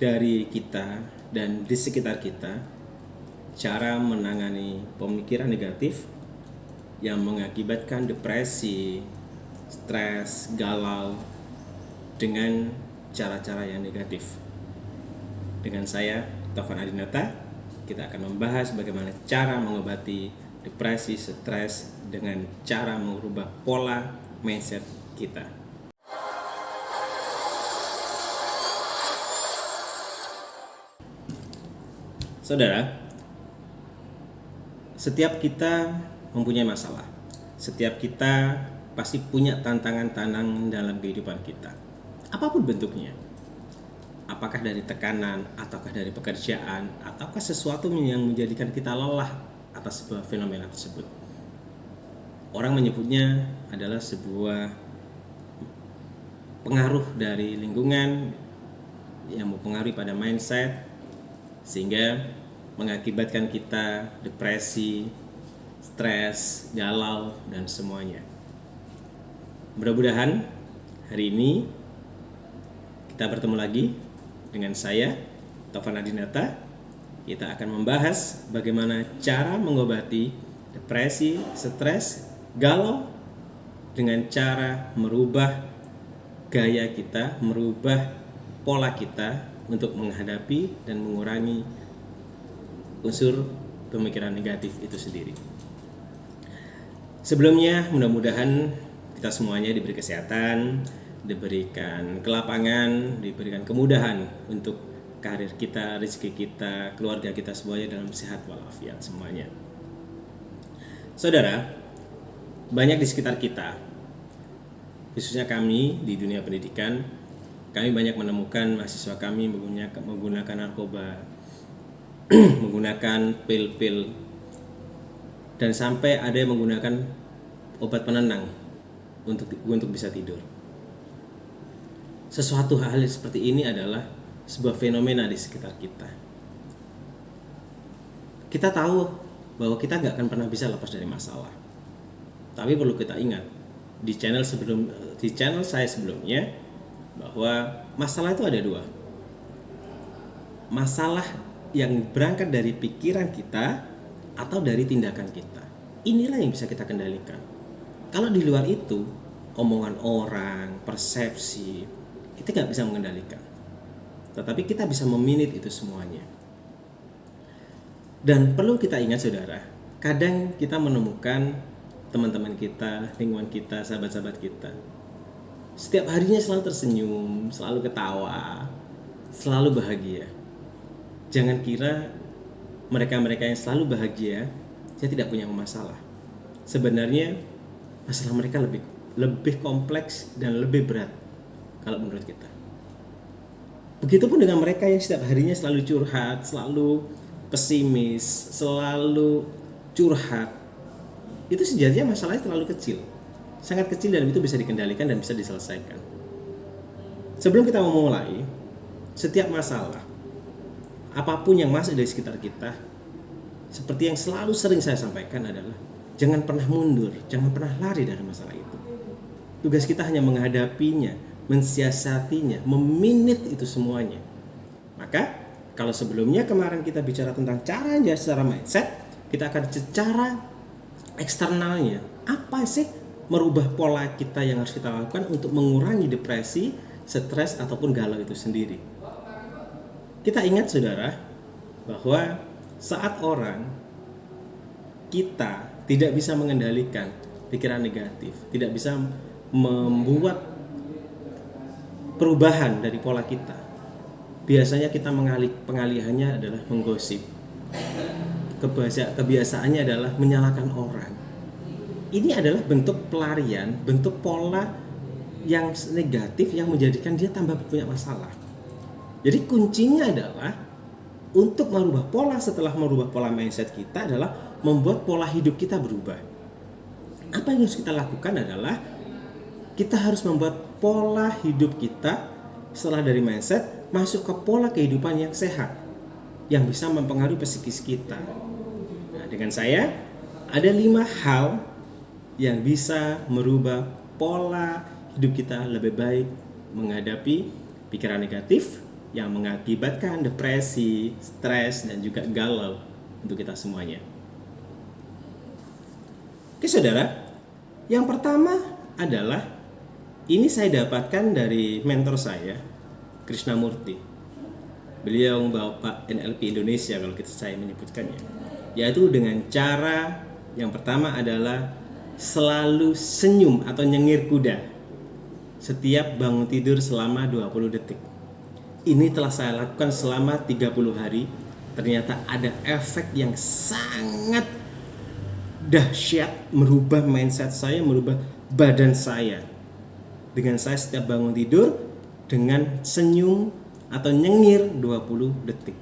dari kita dan di sekitar kita cara menangani pemikiran negatif yang mengakibatkan depresi, stres, galau dengan cara-cara yang negatif. Dengan saya, Taufan Adinata, kita akan membahas bagaimana cara mengobati depresi, stres dengan cara merubah pola mindset kita. Saudara, setiap kita mempunyai masalah. Setiap kita pasti punya tantangan-tantangan dalam kehidupan kita. Apapun bentuknya. Apakah dari tekanan, ataukah dari pekerjaan, ataukah sesuatu yang menjadikan kita lelah atas sebuah fenomena tersebut. Orang menyebutnya adalah sebuah pengaruh dari lingkungan yang mempengaruhi pada mindset, sehingga mengakibatkan kita depresi, stres, galau, dan semuanya. Mudah-mudahan hari ini kita bertemu lagi dengan saya, Taufan Adinata. Kita akan membahas bagaimana cara mengobati depresi, stres, galau dengan cara merubah gaya kita, merubah pola kita untuk menghadapi dan mengurangi unsur pemikiran negatif itu sendiri. Sebelumnya, mudah-mudahan kita semuanya diberi kesehatan, diberikan kelapangan, diberikan kemudahan untuk karir kita, rezeki kita, keluarga kita semuanya dalam sehat walafiat semuanya. Saudara, banyak di sekitar kita, khususnya kami di dunia pendidikan, kami banyak menemukan mahasiswa kami menggunakan narkoba, menggunakan pil-pil, dan sampai ada yang menggunakan obat penenang untuk bisa tidur. Sesuatu hal seperti ini adalah sebuah fenomena di sekitar kita. Kita tahu bahwa kita nggak akan pernah bisa lepas dari masalah. Tapi perlu kita ingat di channel saya sebelumnya bahwa masalah itu ada dua. Masalah yang berangkat dari pikiran kita atau dari tindakan kita. Inilah yang bisa kita kendalikan. Kalau di luar itu, omongan orang, persepsi, kita nggak bisa mengendalikan. Tetapi kita bisa memanage itu semuanya. Dan perlu kita ingat saudara, kadang kita menemukan teman-teman kita, lingkungan kita, sahabat-sahabat kita, setiap harinya selalu tersenyum, selalu ketawa, selalu bahagia. Jangan kira mereka-mereka yang selalu bahagia, dia tidak punya masalah. Sebenarnya masalah mereka lebih kompleks dan lebih berat kalau menurut kita. Begitupun dengan mereka yang setiap harinya selalu curhat, selalu pesimis, selalu curhat. Itu sejatinya masalahnya terlalu kecil. Sangat kecil dan itu bisa dikendalikan dan bisa diselesaikan. Sebelum kita memulai, setiap masalah, apapun yang masuk dari sekitar kita, seperti yang selalu sering saya sampaikan adalah jangan pernah mundur, jangan pernah lari dari masalah itu. Tugas kita hanya menghadapinya, mensiasatinya, meminit itu semuanya. Maka kalau sebelumnya kemarin kita bicara tentang caranya secara mindset, kita akan secara eksternalnya. Apa sih merubah pola kita yang harus kita lakukan untuk mengurangi depresi, stres ataupun galau itu sendiri. Kita ingat saudara bahwa saat kita tidak bisa mengendalikan pikiran negatif, tidak bisa membuat perubahan dari pola kita, biasanya kita pengalihannya adalah menggosip. Kebiasaannya adalah menyalahkan orang. Ini adalah bentuk pelarian, bentuk pola yang negatif yang menjadikan dia tambah punya masalah. Jadi kuncinya adalah untuk merubah pola. Setelah merubah pola mindset kita adalah membuat pola hidup kita berubah. Apa yang harus kita lakukan adalah kita harus membuat pola hidup kita setelah dari mindset masuk ke pola kehidupan yang sehat, yang bisa mempengaruhi psikis kita. Nah, dengan saya ada 5 hal yang bisa merubah pola hidup kita lebih baik menghadapi pikiran negatif, yang mengakibatkan depresi, stres, dan juga galau untuk kita semuanya. Oke saudara, yang pertama adalah ini saya dapatkan dari mentor saya, Krishnamurti. Beliau Bapak NLP Indonesia kalau saya menyebutkannya. Yaitu dengan cara yang pertama adalah selalu senyum atau nyengir kuda setiap bangun tidur selama 20 detik. Ini telah saya lakukan selama 30 hari. Ternyata ada efek yang sangat dahsyat, merubah mindset saya, merubah badan saya. Dengan saya setiap bangun tidur dengan senyum atau nyengir 20 detik.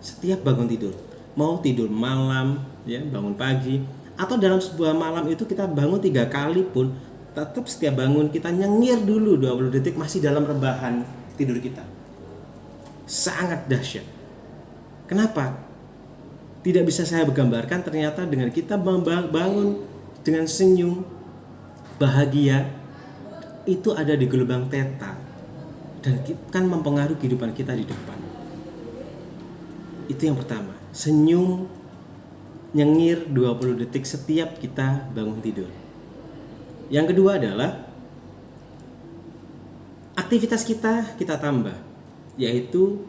Setiap bangun tidur. Mau tidur malam, ya, bangun pagi, atau dalam sebuah malam itu kita bangun 3 kali pun, tetap setiap bangun kita nyengir dulu 20 detik masih dalam rebahan tidur kita. Sangat dahsyat. Kenapa? Tidak bisa saya gambarkan, ternyata dengan kita bangun dengan senyum, bahagia, itu ada di gelombang theta dan kan mempengaruhi kehidupan kita di depan. Itu yang pertama, senyum nyengir 20 detik setiap kita bangun tidur. Yang kedua adalah aktivitas kita tambah, yaitu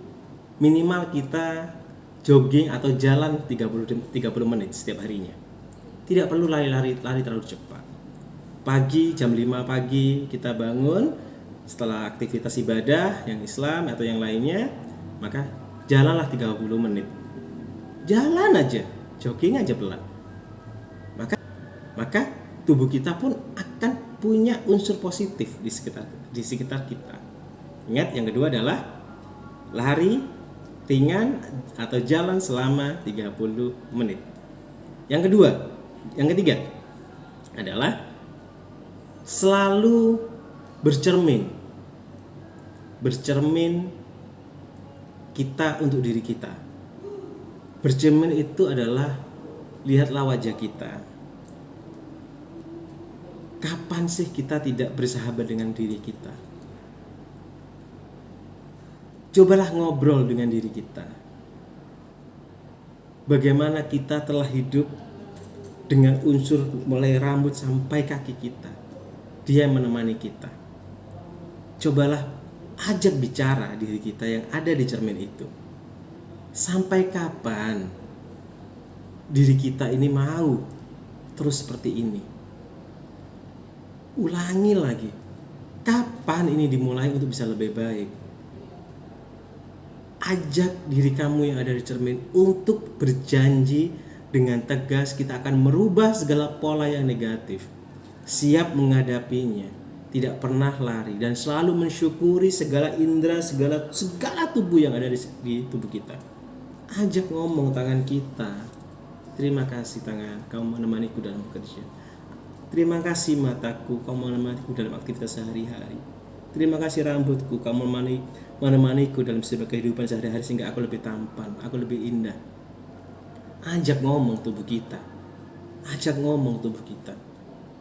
minimal kita jogging atau jalan 30 menit setiap harinya. Tidak perlu lari terlalu cepat. Pagi jam 5 pagi kita bangun setelah aktivitas ibadah yang Islam atau yang lainnya, maka jalanlah 30 menit. Jalan aja, jogging aja pelan. Maka tubuh kita pun akan punya unsur positif di sekitar kita. Ingat, yang kedua adalah lari ringan atau jalan selama 30 menit. Yang ketiga adalah selalu bercermin kita untuk diri kita. Bercermin itu adalah lihatlah wajah kita. Kapan sih kita tidak bersahabat dengan diri kita? Cobalah ngobrol dengan diri kita. Bagaimana kita telah hidup dengan unsur mulai rambut sampai kaki kita. Dia yang menemani kita. Cobalah ajak bicara diri kita yang ada di cermin itu. Sampai kapan diri kita ini mau terus seperti ini? Ulangi lagi. Kapan ini dimulai untuk bisa lebih baik? Ajak diri kamu yang ada di cermin untuk berjanji dengan tegas kita akan merubah segala pola yang negatif. Siap menghadapinya, tidak pernah lari dan selalu mensyukuri segala indera, segala tubuh yang ada di tubuh kita. Ajak ngomong tangan kita. Terima kasih tangan, kamu menemaniku dalam bekerja. Terima kasih mataku, kamu menemaniku dalam aktivitas sehari-hari. Terima kasih rambutku, kamu menemaniku dalam sebuah kehidupan sehari-hari sehingga aku lebih tampan, aku lebih indah. Ajak ngomong tubuh kita. Ajak ngomong tubuh kita.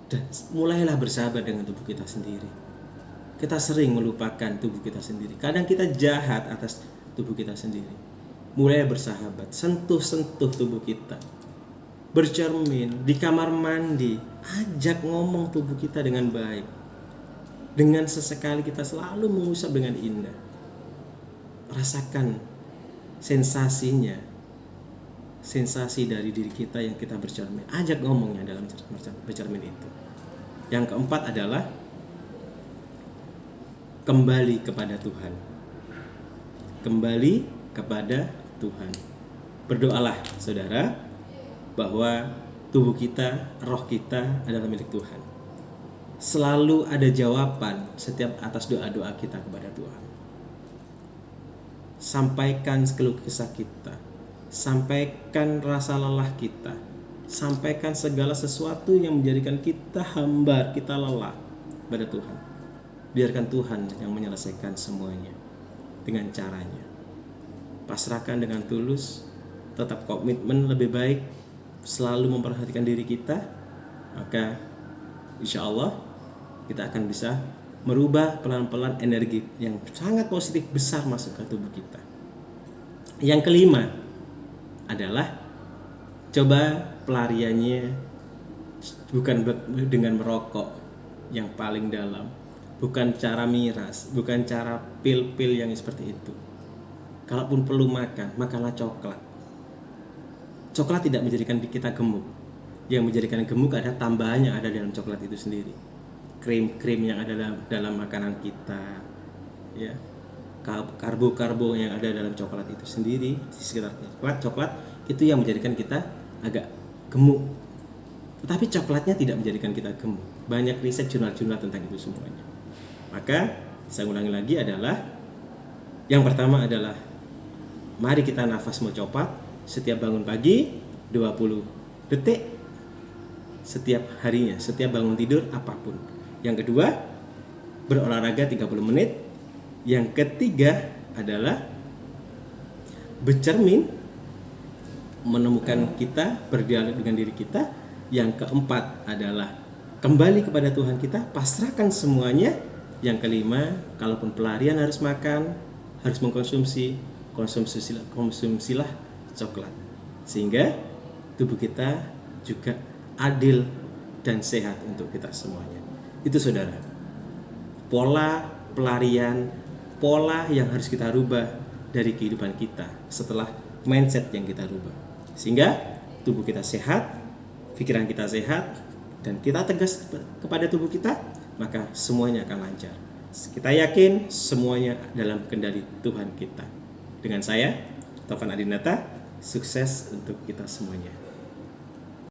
Dan mulailah bersahabat dengan tubuh kita sendiri. Kita sering melupakan tubuh kita sendiri. Kadang kita jahat atas tubuh kita sendiri. Mulai bersahabat, sentuh-sentuh tubuh kita. Bercermin di kamar mandi, ajak ngomong tubuh kita dengan baik. Dengan sesekali kita selalu mengusap dengan indah. Rasakan sensasinya, sensasi dari diri kita yang kita bercermin. Ajak ngomongnya dalam bercermin itu. Yang keempat adalah kembali kepada Tuhan. Kembali kepada Tuhan. Berdoalah saudara bahwa tubuh kita, roh kita adalah milik Tuhan. Selalu ada jawaban setiap atas doa-doa kita kepada Tuhan. Sampaikan keluh kesah kita, sampaikan rasa lelah kita, sampaikan segala sesuatu yang menjadikan kita hambar, kita lelah pada Tuhan. Biarkan Tuhan yang menyelesaikan semuanya dengan caranya. Pasrahkan dengan tulus, tetap komitmen lebih baik, selalu memperhatikan diri kita, maka insya Allah kita akan bisa merubah pelan-pelan energi yang sangat positif besar masuk ke tubuh kita. Yang kelima adalah coba pelariannya bukan dengan merokok yang paling dalam, bukan cara miras, bukan cara pil-pil yang seperti itu. Kalaupun perlu makan, makanlah coklat. Coklat tidak menjadikan kita gemuk. Yang menjadikan gemuk adalah tambahan yang ada dalam coklat itu sendiri. Krim-krim yang ada dalam makanan kita, ya, karbo-karbo yang ada dalam coklat itu sendiri, di sekitar coklat itu yang menjadikan kita agak gemuk. Tetapi coklatnya tidak menjadikan kita gemuk. Banyak riset jurnal-jurnal tentang itu semuanya. Maka saya ulangi lagi adalah, yang pertama adalah mari kita nafas mencopat setiap bangun pagi 20 detik setiap harinya, setiap bangun tidur apapun. Yang kedua, berolahraga 30 menit. Yang ketiga adalah bercermin, menemukan kita, berdialog dengan diri kita. Yang keempat adalah kembali kepada Tuhan kita, pasrahkan semuanya. Yang kelima, kalaupun pelarian harus makan, harus konsumsilah coklat, sehingga tubuh kita juga adil dan sehat untuk kita semuanya. Itu saudara, pola pelarian, pola yang harus kita rubah dari kehidupan kita setelah mindset yang kita rubah, sehingga tubuh kita sehat, pikiran kita sehat, dan kita tegas kepada tubuh kita, maka semuanya akan lancar. Kita yakin semuanya dalam kendali Tuhan kita. Dengan saya, Taufan Adinata, sukses untuk kita semuanya.